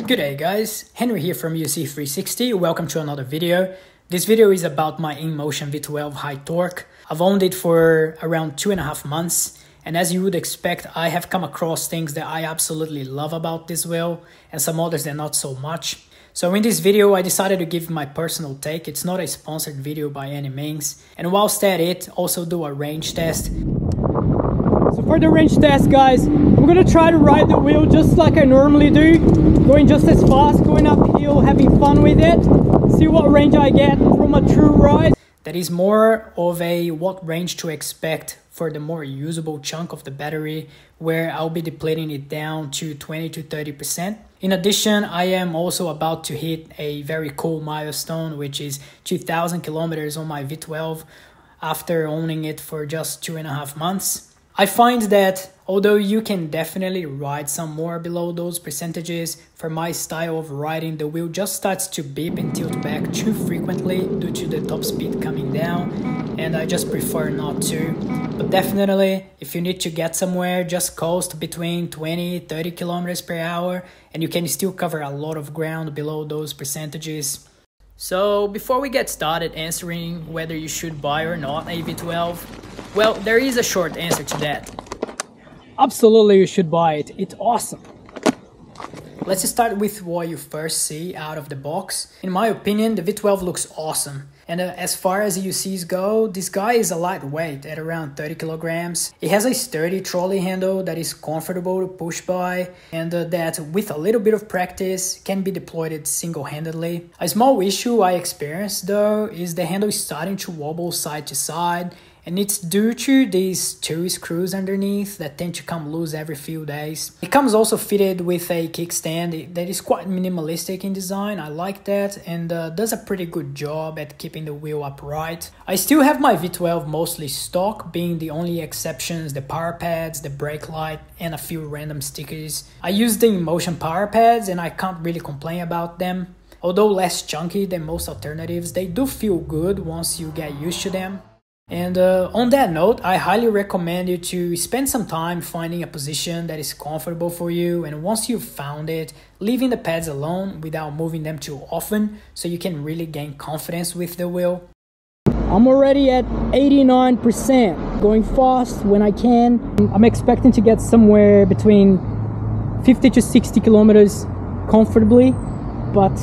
Good day guys, Henry here from EUC 360. Welcome to another video. This video is about my InMotion V12 high torque. I've owned it for around 2.5 months, and as you would expect, I have come across things that I absolutely love about this wheel and some others that not so much. So in this video, I decided to give my personal take. It's not a sponsored video by any means. And whilst at it, also do a range test. So for the range test, guys, I'm gonna try to ride the wheel just like I normally do, going just as fast, going uphill, having fun with it, see what range I get from a true ride. That is more of a what range to expect for the more usable chunk of the battery, where I'll be depleting it down to 20 to 30%. In addition, I am also about to hit a very cool milestone, which is 2,000 kilometers on my V12 after owning it for just 2.5 months. I find that although you can definitely ride some more below those percentages, for my style of riding, the wheel just starts to beep and tilt back too frequently due to the top speed coming down, and I just prefer not to. But definitely, if you need to get somewhere, just coast between 20-30 kilometers per hour, and you can still cover a lot of ground below those percentages. So before we get started answering whether you should buy or not a V12, well, there is a short answer to that. Absolutely, you should buy it. It's awesome. Let's start with what you first see out of the box. In my opinion, the V12 looks awesome. And as far as EUCs go, this guy is a lightweight at around 30 kilograms. It has a sturdy trolley handle that is comfortable to push by, and that with a little bit of practice can be deployed single-handedly. A small issue I experienced though is the handle is starting to wobble side to side, and it's due to these two screws underneath that tend to come loose every few days. It comes also fitted with a kickstand that is quite minimalistic in design. I like that, and does a pretty good job at keeping the wheel upright. I still have my V12 mostly stock, being the only exceptions the power pads, the brake light, and a few random stickers. I use the InMotion power pads and I can't really complain about them. Although less chunky than most alternatives, they do feel good once you get used to them. And on that note, I highly recommend you to spend some time finding a position that is comfortable for you, and once you've found it, leaving the pads alone without moving them too often so you can really gain confidence with the wheel. I'm already at 89%, going fast when I can. I'm expecting to get somewhere between 50 to 60 kilometers comfortably, but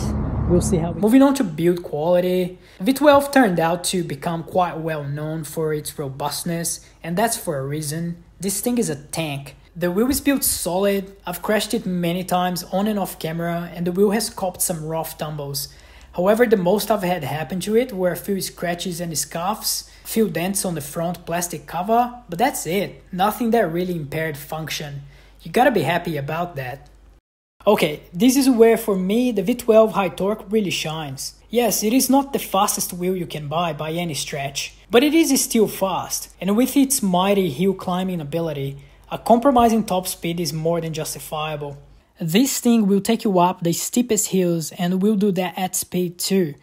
we'll see how. Moving on to build quality, V12 turned out to become quite well known for its robustness, and that's for a reason. This thing is a tank. The wheel is built solid. I've crashed it many times on and off camera, and the wheel has copped some rough tumbles. However, the most I've had happen to it were a few scratches and scuffs, a few dents on the front plastic cover, but that's it. Nothing that really impaired function. You gotta be happy about that. Okay, this is where for me the V12 high torque really shines. Yes, it is not the fastest wheel you can buy by any stretch, but it is still fast, and with its mighty hill climbing ability, a compromising top speed is more than justifiable. This thing will take you up the steepest hills and will do that at speed too.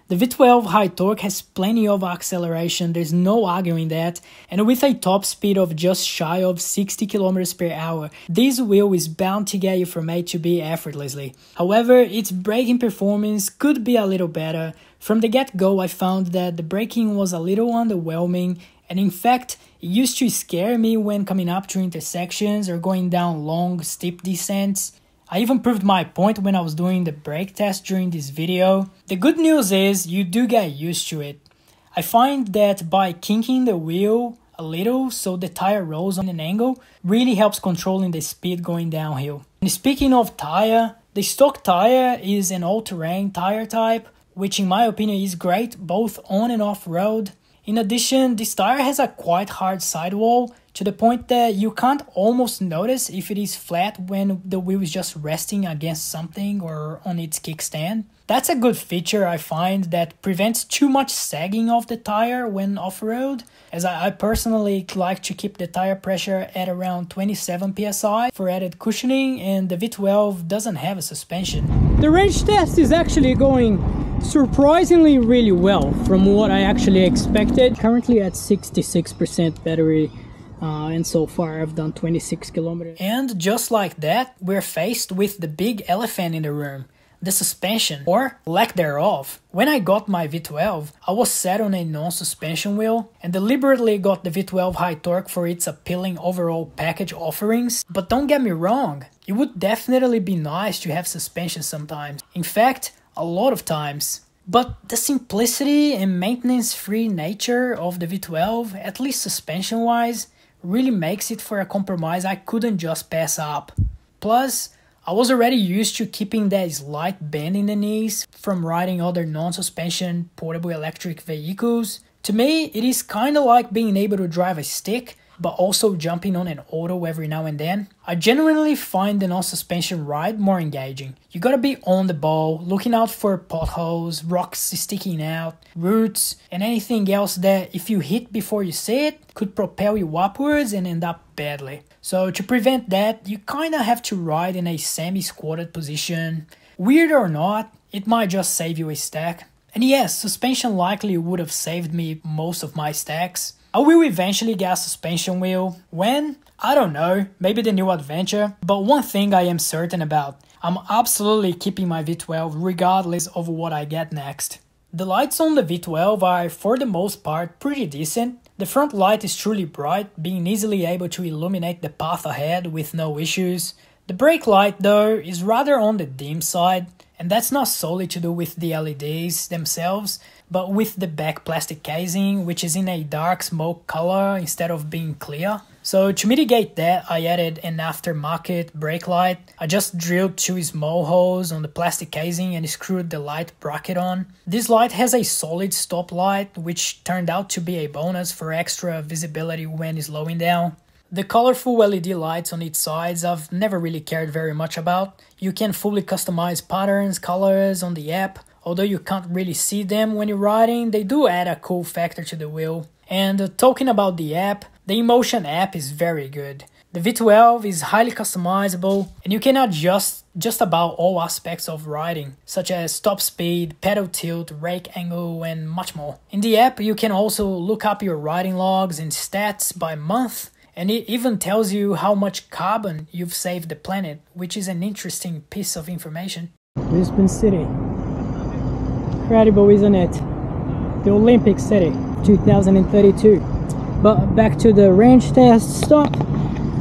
The V12 high torque has plenty of acceleration, there's no arguing that, and with a top speed of just shy of 60 km per hour, this wheel is bound to get you from A to B effortlessly. However, its braking performance could be a little better. From the get-go, I found that the braking was a little underwhelming, and in fact, it used to scare me when coming up to intersections or going down long, steep descents. I even proved my point when I was doing the brake test during this video. The good news is you do get used to it. I find that by kinking the wheel a little so the tire rolls on an angle really helps controlling the speed going downhill. And speaking of tire, the stock tire is an all-terrain tire type, which in my opinion is great both on and off road. In addition, this tire has a quite hard sidewall, to the point that you can't almost notice if it is flat when the wheel is just resting against something or on its kickstand. That's a good feature I find that prevents too much sagging of the tire when off-road, as I personally like to keep the tire pressure at around 27 psi for added cushioning, and the V12 doesn't have a suspension. The range test is actually going surprisingly really well from what I actually expected. Currently at 66% battery and so far I've done 26 kilometers. And just like that, we're faced with the big elephant in the room, the suspension, or lack thereof. When I got my V12, I was set on a non-suspension wheel and deliberately got the V12 high torque for its appealing overall package offerings. But don't get me wrong, it would definitely be nice to have suspension sometimes. In fact, a lot of times. But the simplicity and maintenance-free nature of the V12, at least suspension-wise, really makes it for a compromise I couldn't just pass up. Plus, I was already used to keeping that slight bend in the knees from riding other non-suspension portable electric vehicles. To me, it is kinda like being able to drive a stick, but also jumping on an auto every now and then. I genuinely find the non-suspension ride more engaging. You gotta be on the ball, looking out for potholes, rocks sticking out, roots, and anything else that if you hit before you see it, could propel you upwards and end up badly. So to prevent that, you kinda have to ride in a semi-squatted position. Weird or not, it might just save you a stack. And yes, suspension likely would have saved me most of my stacks. I will eventually get a suspension wheel. When? I don't know, maybe the new adventure. But one thing I am certain about, I'm absolutely keeping my V12 regardless of what I get next. The lights on the V12 are, for the most part, pretty decent. The front light is truly bright, being easily able to illuminate the path ahead with no issues. The brake light, though, is rather on the dim side, and that's not solely to do with the LEDs themselves, but with the back plastic casing, which is in a dark smoke color instead of being clear. So to mitigate that, I added an aftermarket brake light. I just drilled 2 small holes on the plastic casing and screwed the light bracket on. This light has a solid stop light, which turned out to be a bonus for extra visibility when slowing down. The colorful LED lights on its sides I've never really cared very much about. You can fully customize patterns, colors on the app. Although you can't really see them when you're riding, they do add a cool factor to the wheel. And talking about the app, the InMotion app is very good. The V12 is highly customizable and you can adjust just about all aspects of riding, such as top speed, pedal tilt, rake angle, and much more. In the app, you can also look up your riding logs and stats by month, and it even tells you how much carbon you've saved the planet, which is an interesting piece of information. Brisbane City. Incredible, isn't it? The Olympic City, 2032. But back to the range test stop.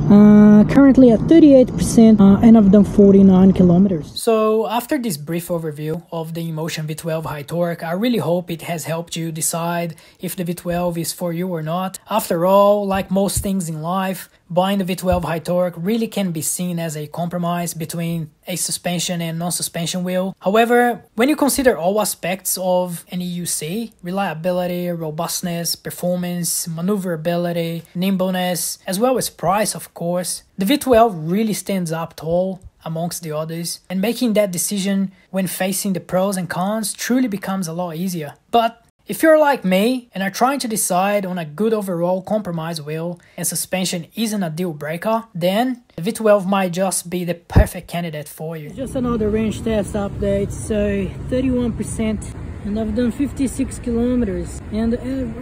Currently at 38% and I've done 49 kilometers. So after this brief overview of the InMotion V12 high torque, I really hope it has helped you decide if the V12 is for you or not. After all, like most things in life, buying the V12 high torque really can be seen as a compromise between a suspension and non-suspension wheel. However, when you consider all aspects of an EUC, reliability, robustness, performance, maneuverability, nimbleness, as well as price of course, the V12 really stands up tall amongst the others, and making that decision when facing the pros and cons truly becomes a lot easier. But if you're like me and are trying to decide on a good overall compromise wheel and suspension isn't a deal breaker, then the V12 might just be the perfect candidate for you. Just another range test update, so 31% and I've done 56 kilometers and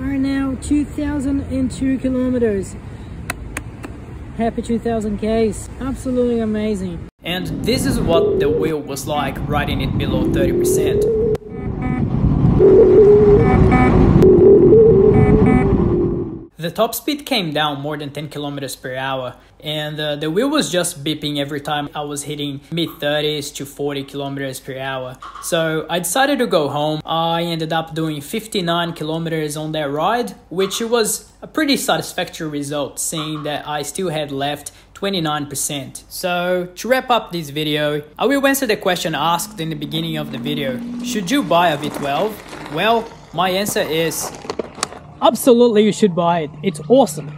right now 2002 kilometers. Happy 2000 Ks, absolutely amazing. And this is what the wheel was like riding it below 30%. The top speed came down more than 10 kilometers per hour, and the wheel was just beeping every time I was hitting mid-30s to 40 kilometers per hour. So I decided to go home. I ended up doing 59 kilometers on that ride, which was a pretty satisfactory result, seeing that I still had left 29%. So to wrap up this video, I will answer the question asked in the beginning of the video. Should you buy a V12? Well, my answer is absolutely, you should buy it. It's awesome.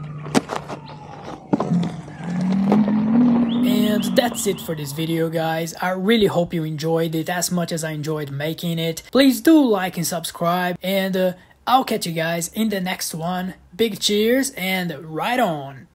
And that's it for this video, guys. I really hope you enjoyed it as much as I enjoyed making it. Please do like and subscribe, and I'll catch you guys in the next one. Big cheers and ride on!